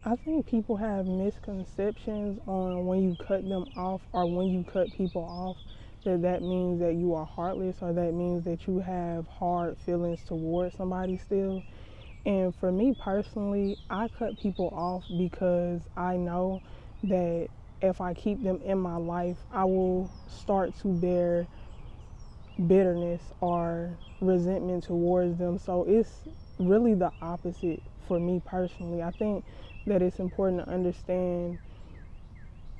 I think people have misconceptions on when you cut them off or when you cut people off, that means that you are heartless or that means that you have hard feelings towards somebody still. And for me personally, I cut people off because I know that if I keep them in my life, I will start to bear bitterness or resentment towards them. So it's really the opposite for me personally. I think that it's important to understand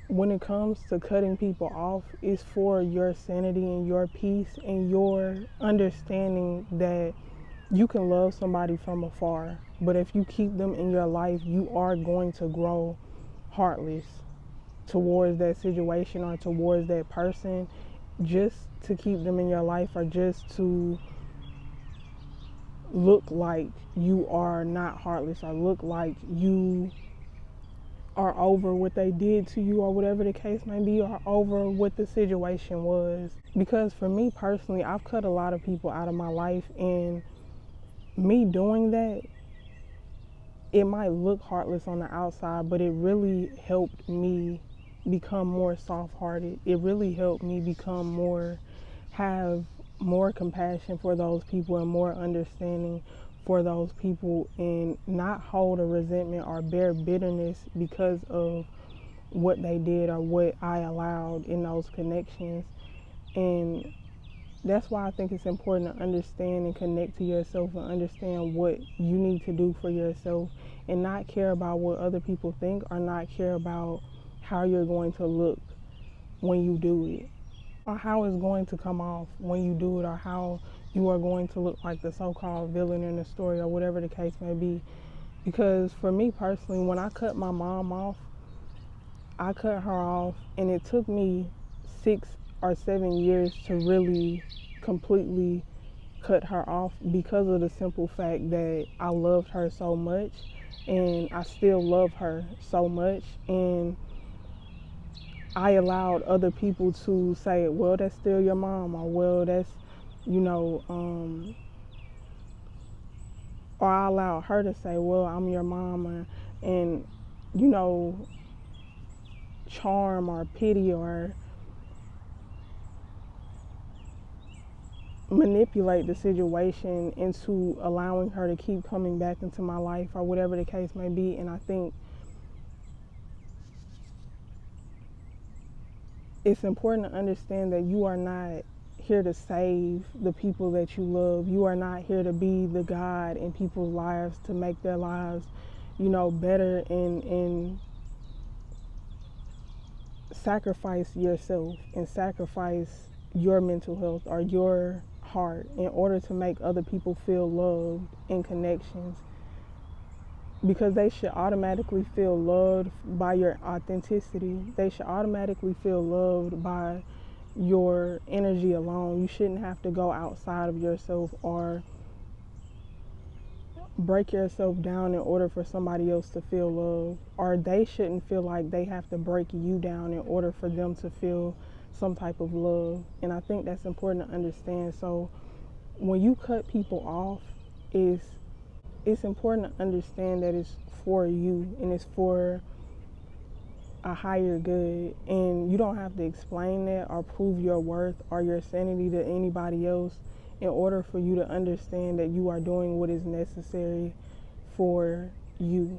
when it comes to cutting people off, it's for your sanity and your peace and your understanding that you can love somebody from afar, but if you keep them in your life, you are going to grow heartless towards that situation or towards that person just to keep them in your life or just to look like you are not heartless or look like you are over what they did to you or whatever the case may be or over what the situation was. Because for me personally, I've cut a lot of people out of my life, and me doing that, it might look heartless on the outside, but it really helped me become more soft-hearted. It really helped me have more compassion for those people and more understanding for those people, and not hold a resentment or bear bitterness because of what they did or what I allowed in those connections. And that's why I think it's important to understand and connect to yourself and understand what you need to do for yourself, and not care about what other people think or not care about how you're going to look when you do it, or how it's going to come off when you do it, or how you are going to look like the so-called villain in the story or whatever the case may be. Because for me personally, when I cut my mom off, I cut her off and it took me 6 or 7 years to really completely cut her off, because of the simple fact that I loved her so much and I still love her so much, and I allowed other people to say, well, that's still your mom, or well, that's, or I allowed her to say, well, I'm your mama, and, charm or pity or manipulate the situation into allowing her to keep coming back into my life or whatever the case may be. And I think it's important to understand that you are not here to save the people that you love. You are not here to be the God in people's lives to make their lives, better, and sacrifice yourself and sacrifice your mental health or your heart in order to make other people feel loved in connections, because they should automatically feel loved by your authenticity. They should automatically feel loved by your energy alone. You shouldn't have to go outside of yourself or break yourself down in order for somebody else to feel love, or they shouldn't feel like they have to break you down in order for them to feel some type of love. And I think that's important to understand. So when you cut people off, it's important to understand that it's for you and it's for a higher good, and you don't have to explain that or prove your worth or your sanity to anybody else in order for you to understand that you are doing what is necessary for you.